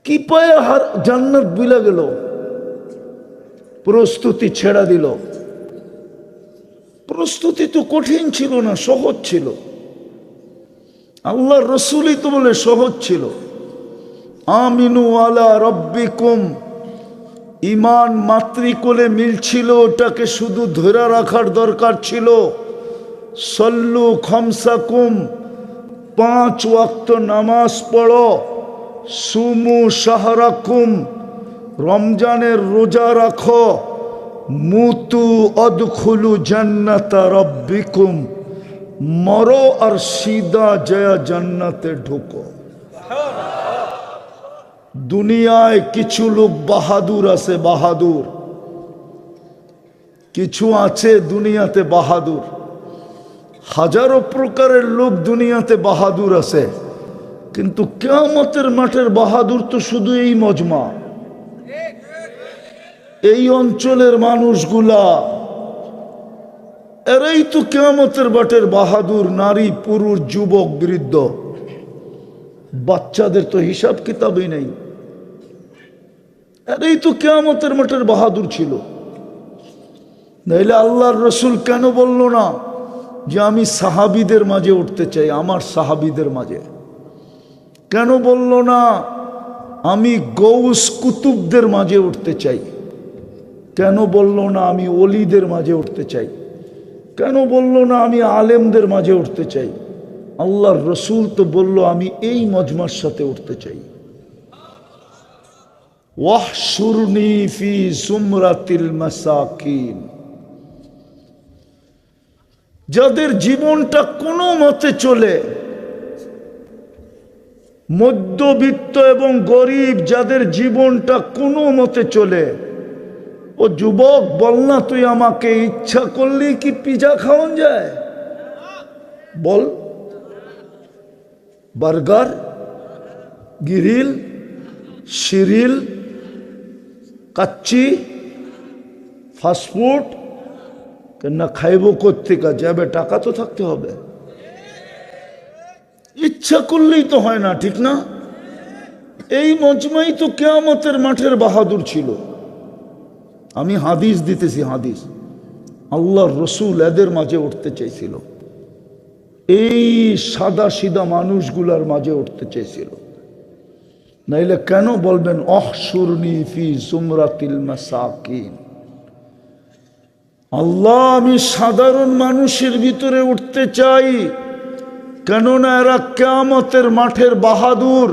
কি পায়ে জান্নাত বুইলা গেল, প্রস্তুতি ছেড়া দিল। প্রস্তুতি তো কঠিন ছিল না, সহজ ছিল। আল্লাহর রসুলই তো বলে সহজ ছিল। আমিনু আলা রব্বিকুম, ইমান মাতৃকোলে মিলছিল, ওটাকে শুধু ধরে রাখার দরকার ছিল। সল্লু খামসাকুম, 5 ওয়াক্ত নামাজ পড়ো। সুমু শাহরাকুম, রমজানের রোজা রাখো। মুতু অদখুলু জান্নাতা রব্বিকুম, মরো আর সিধা জয়া জান্নাতে ঢুকো। দুনিয়ায় কিছু লোক বাহাদুর আছে, বাহাদুর কিছু আছে দুনিয়াতে বাহাদুর। হাজারো প্রকারের লোক দুনিয়াতে বাহাদুর আছে, কিন্তু কিয়ামতের মাঠের বাহাদুর তো শুধু এই মজমা, এই অঞ্চলের মানুষগুলা, এরাই তো কিয়ামতের মাঠের বাহাদুর। নারী পুরুষ যুবক বৃদ্ধ, বাচ্চাদের তো হিসাব কিতাবই নেই। এরাই তো কিয়ামতের মাঠের বাহাদুর ছিল। নাইলে আল্লাহর রসুল কেন বলল না যে আমি সাহাবীদের মাঝে উঠতে চাই, আমার সাহাবীদের মাঝে? কেন বলল না আমি গৌস কুতুবদের মাঝে উঠতে চাই? কেন বলল না আমি ওলিদের মাঝে উঠতে চাই? কেন বলল না আমি আলেমদের মাঝে উঠতে চাই? আল্লাহর রসুল তো বলল আমি এই মজমার সাথে উঠতে চাই। ওয়াহশুরনি ফি জুমরাতিল মাসাকিন, যাদের জীবনটা কোনো মতে চলে, মধ্যবিত্ত এবং গরিব যাদের জীবনটা কোনো মতে চলে, ও যুবক বল না তুই আমাকে, ইচ্ছা করলেই কি পিজা খাওয়ান যায়? বল, বার্গার, গ্রিল, সিরিল, কাচ্চি, ফাস্টফুড, কেননা খাইব কোত্থেকে? যাবে, টাকা তো থাকতে হবে। ইচ্ছা করলেই তো হয় না, ঠিক না? এই মজমাই তো কিয়ামতের মাঠের বাহাদুর ছিল। আমি হাদিস দিতেছি, হাদিস। আল্লাহর রসুল এদের মাঝে উঠতে চাইছিল, এই সাদা সিধা মানুষগুলার মাঝে উঠতে চাইছিল। নাইলে কেন বলবেন অহশুরনি ফি জুমরাতিল মাসাকিন? আল্লাহ আমি সাধারণ মানুষের ভিতরে উঠতে চাই, কেননা এরা কিয়ামতের মাঠের বাহাদুর।